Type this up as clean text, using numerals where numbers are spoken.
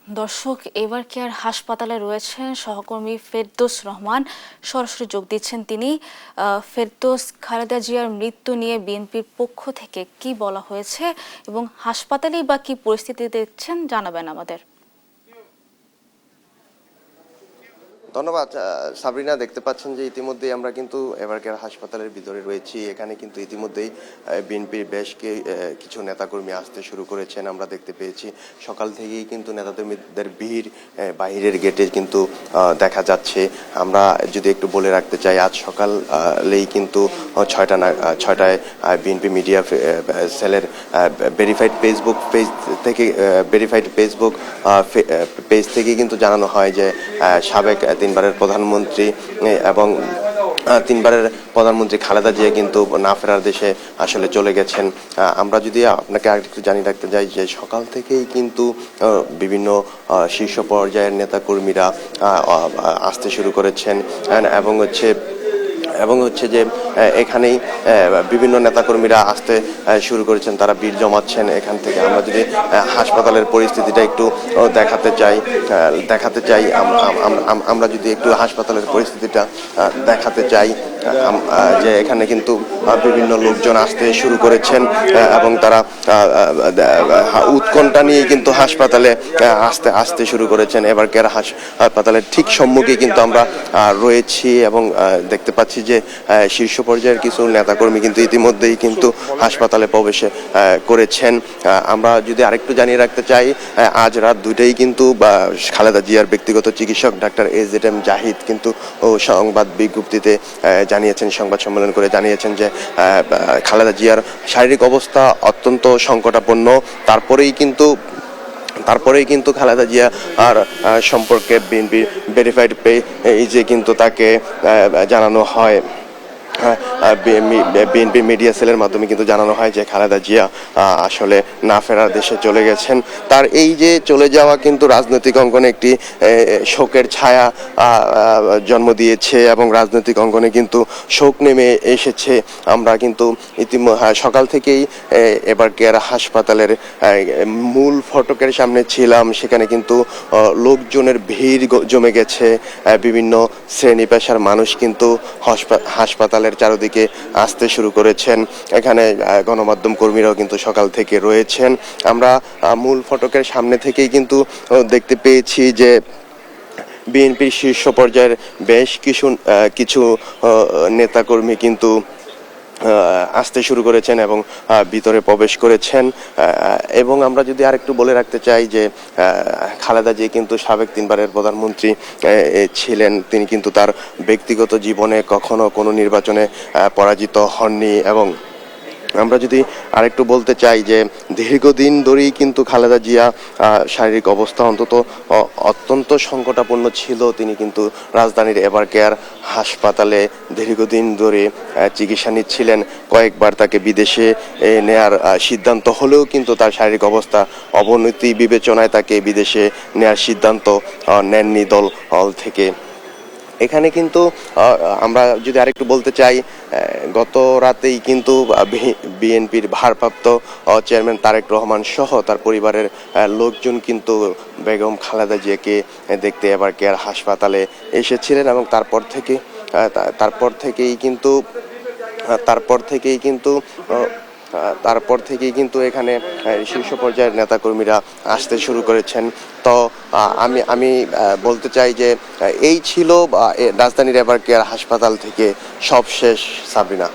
দর্শক, এবার কেয়ার হাসপাতালে রয়েছেন সহকর্মী ফেরদৌস রহমান, সরাসরি যোগ দিচ্ছেন তিনি। ফেরদৌস, খালেদা জিয়ার মৃত্যু নিয়ে বিএনপির পক্ষ থেকে কি বলা হয়েছে এবং হাসপাতালেই বা কি পরিস্থিতি দেখছেন জানাবেন আমাদের। ধন্যবাদ সাবরিনা। দেখতে পাচ্ছেন যে ইতিমধ্যেই আমরা কিন্তু এভারকেয়ার হাসপাতালের ভিতরে রয়েছি। এখানে কিন্তু ইতিমধ্যেই বিএনপির বেশ কিছু নেতাকর্মী আসতে শুরু করেছেন। আমরা দেখতে পেয়েছি সকাল থেকেই কিন্তু নেতাকর্মীদের ভিড় বাহিরের গেটে কিন্তু দেখা যাচ্ছে। আমরা যদি একটু বলে রাখতে চাই, আজ সকালেই কিন্তু ছয়টায় বিএনপি মিডিয়া সেলের ভেরিফাইড ফেসবুক পেজ থেকে কিন্তু জানানো হয় যে সাবেক তিনবারের প্রধানমন্ত্রী এবং খালেদা জিয়া কিন্তু না ফেরার দেশে আসলে চলে গেছেন। আমরা যদি আপনাকে আরেকটু জানিয়ে রাখতে চাই যে সকাল থেকেই কিন্তু বিভিন্ন শীর্ষ পর্যায়ের নেতাকর্মীরা আসতে শুরু করেছেন এবং হচ্ছে যে এখানেই বিভিন্ন নেতাকর্মীরা আসতে শুরু করেছেন, তারা ভিড় জমাচ্ছেন। এখান থেকে আমরা যদি হাসপাতালের পরিস্থিতিটা একটু দেখাতে চাই, আমরা যদি একটু হাসপাতালের পরিস্থিতিটা দেখাতে চাই যে এখানে কিন্তু বিভিন্ন লোকজন আসতে শুরু করেছেন এবং তারা উৎকণ্ঠা নিয়ে কিন্তু হাসপাতালে আসতে শুরু করেছেন। এবার কেয়ার হাসপাতালের ঠিক সম্মুখে কিন্তু আমরা রয়েছি এবং দেখতে পাচ্ছি যে শীর্ষ পর্যায়ের কিছু নেতাকর্মী কিন্তু ইতিমধ্যেই কিন্তু হাসপাতালে প্রবেশ করেছেন। আমরা যদি আরেকটু জানিয়ে রাখতে চাই, আজ রাত 2টায় কিন্তু খালেদা জিয়ার ব্যক্তিগত চিকিৎসক ডাক্তার AZM জাহিদ কিন্তু সংবাদ বিজ্ঞপ্তিতে সংবাদ সম্মেলন করে জানিয়েছেন যে খালেদা জিয়ার শারীরিক অবস্থা অত্যন্ত সংকটাপন্ন। তারপরেই কিন্তু খালেদা জিয়া আর সম্পর্কে বিএনপি ভেরিফাইড পেজে কিন্তু তাকে জানানো হয়, বিএনপি মিডিয়া সেলের মাধ্যমে কিন্তু জানানো হয় যে খালেদা জিয়া আসলে না ফেরার দেশে চলে গেছেন। তার এই যে চলে যাওয়া কিন্তু রাজনৈতিক অঙ্গনে একটি শোকের ছায়া জন্ম দিয়েছে এবং রাজনৈতিক অঙ্গনে কিন্তু শোক নেমে এসেছে। আমরা কিন্তু সকাল থেকেই এবার কেয়ার হাসপাতালের মূল ফটকের সামনে ছিলাম। সেখানে কিন্তু লোকজনের ভিড় জমে গেছে। বিভিন্ন শ্রেণী পেশার মানুষ কিন্তু হাসপাতালের চারদিকে আসতে শুরু করেছেন। এখানে গণমাধ্যম কর্মীরাও কিন্তু সকাল থেকে রয়েছেন। আমরা মূল ফটকের সামনে থেকেই কিন্তু দেখতে পেয়েছি যে বিএনপির শীর্ষ পর্যায়ের বেশ কিছু নেতাকর্মী কিন্তু আসতে শুরু করেছেন এবং ভিতরে প্রবেশ করেছেন। এবং আমরা যদি আরেকটু বলে রাখতে চাই যে খালেদা জিয়া কিন্তু সাবেক 3বারের প্রধানমন্ত্রী ছিলেন। তিনি কিন্তু তার ব্যক্তিগত জীবনে কখনো কোনো নির্বাচনে পরাজিত হননি। এবং আমরা যদি আরেকটু বলতে চাই যে দীর্ঘদিন ধরেই কিন্তু খালেদা জিয়া শারীরিক অবস্থা অত্যন্ত সংকটাপন্ন ছিল। তিনি কিন্তু রাজধানীর এভারকেয়ার হাসপাতালে দীর্ঘদিন ধরে চিকিৎসা নিচ্ছিলেন। কয়েকবার তাকে বিদেশে নেয়ার সিদ্ধান্ত হলেও কিন্তু তার শারীরিক অবস্থা অবনতি বিবেচনায় তাকে বিদেশে নেয়ার সিদ্ধান্ত নেননি দল থেকে। এখানে কিন্তু আমরা যদি আরেকটু বলতে চাই, গত রাতেই কিন্তু বিএনপির ভারপ্রাপ্ত চেয়ারম্যান তারেক রহমান সহ তার পরিবারের লোকজন কিন্তু বেগম খালেদা জিয়াকে দেখতে এবার কেয়ার হাসপাতালে এসেছিলেন এবং তারপর থেকেই কিন্তু এখানে শীর্ষ পর্যায়ের নেতাকর্মীরা আসতে শুরু করেছেন। তো আমি বলতে চাই যে এই ছিল রাজধানীর এভারকেয়ার হাসপাতাল থেকে সবশেষ। সাবরিনা।